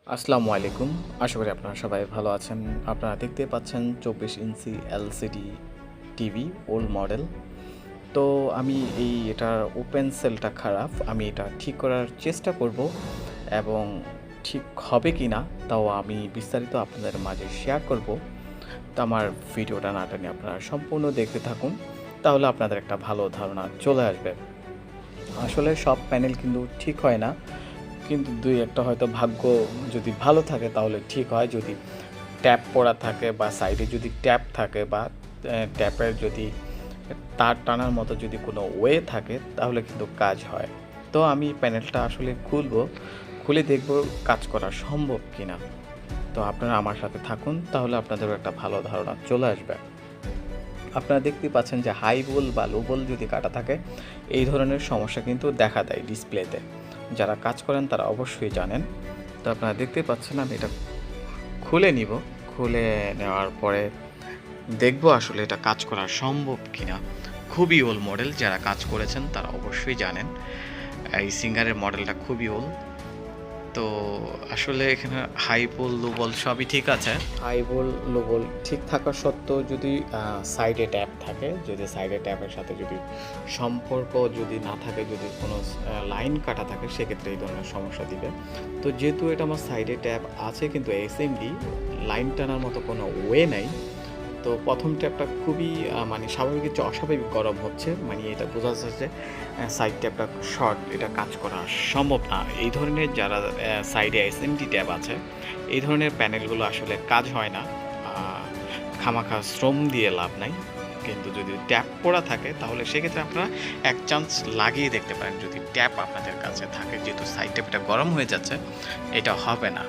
আসসালামু আলাইকুম। আশা করি আপনারা সবাই ভালো আছেন। আপনারা দেখতে পাচ্ছেন ২৪ ইঞ্চি এলসিডি টিভি ওল্ড মডেল। তো আমি এটার ওপেন সেলটা খারাপ। আমি এটা ঠিক করার চেষ্টা করব এবং ঠিক হবে কিনা তাও আমি বিস্তারিত আপনাদের মাঝে শেয়ার করব। তো আমার ভিডিওটা না টেনে আপনারা সম্পূর্ণ দেখতে থাকুন। তাহলে আপনাদের একটা ভালো ধারণা চলে আসবে। আসলে সব প্যানেল কিন্তু ঠিক হয় না। কিন্তু ২-১টা হয়তো ভাগ্য যদি ভালো থাকে তাহলে ঠিক হয়। যদি ট্যাপ পড়া থাকে বা সাইডে যদি ট্যাপ থাকে বা ট্যাপের যদি তার টানার মতো যদি কোনো ওয়ে থাকে তাহলে কিন্তু কাজ হয়। তো আমি প্যানেলটা আসলে খুলে দেখব কাজ করা সম্ভব কিনা। তো আপনারা আমার সাথে থাকুন, তাহলে আপনাদেরও একটা ভালো ধারণা চলে আসবে। আপনারা দেখতেই পাচ্ছেন যে হাই ভোল বা লো ভোল যদি কাটা থাকে এই ধরনের সমস্যা কিন্তু দেখা দেয় ডিসপ্লেতে। যারা কাজ করেন তারা অবশ্যই জানেন। তো আপনারা দেখতেই পাচ্ছেন আমি এটা খুলে নিব। খুলে নেওয়ার পরে দেখব আসলে এটা কাজ করা সম্ভব কিনা। খুবই ওল্ড মডেল, যারা কাজ করেছেন তারা অবশ্যই জানেন। এই সিঙ্গারের মডেলটা খুবই ওল্ড। তো আসলে এখানে হাই ভোল লো ভোল সবই ঠিক আছে। হাই ভোল লো ভোল ঠিক থাকা সত্ত্বেও যদি সাইডে ট্যাপ থাকে, যদি সাইডে ট্যাপের সাথে যদি সম্পর্ক যদি না থাকে, যদি কোনো লাইন কাটা থাকে সেক্ষেত্রে এই ধরনের সমস্যা দিবে। তো যেহেতু এটা আমার সাইডে ট্যাপ আছে কিন্তু এসএমডি লাইন টানার মতো কোনো ওয়ে নাই। তো ১ম ট্যাপটা খুবই মানে স্বাভাবিকের চেয়ে অস্বাভাবিক গরম হচ্ছে। মানে এটা বোঝা যাচ্ছে যে সাইড ট্যাপটা শর্ট, এটা কাজ করা সম্ভব না। এই ধরনের যারা সাইডে এসএমডি ট্যাপ আছে, এই ধরনের প্যানেলগুলো আসলে কাজ হয় না। আ খামাখা শ্রম দিয়ে লাভ নাই। কিন্তু যদি ট্যাপ পড়া থাকে তাহলে সেক্ষেত্রে আপনারা এক চান্স লাগিয়ে দেখতে পারেন যদি ট্যাপ আপনাদের কাছে থাকে। যেহেতু সাইড ট্যাপটা গরম হয়ে যাচ্ছে, এটা হবে না।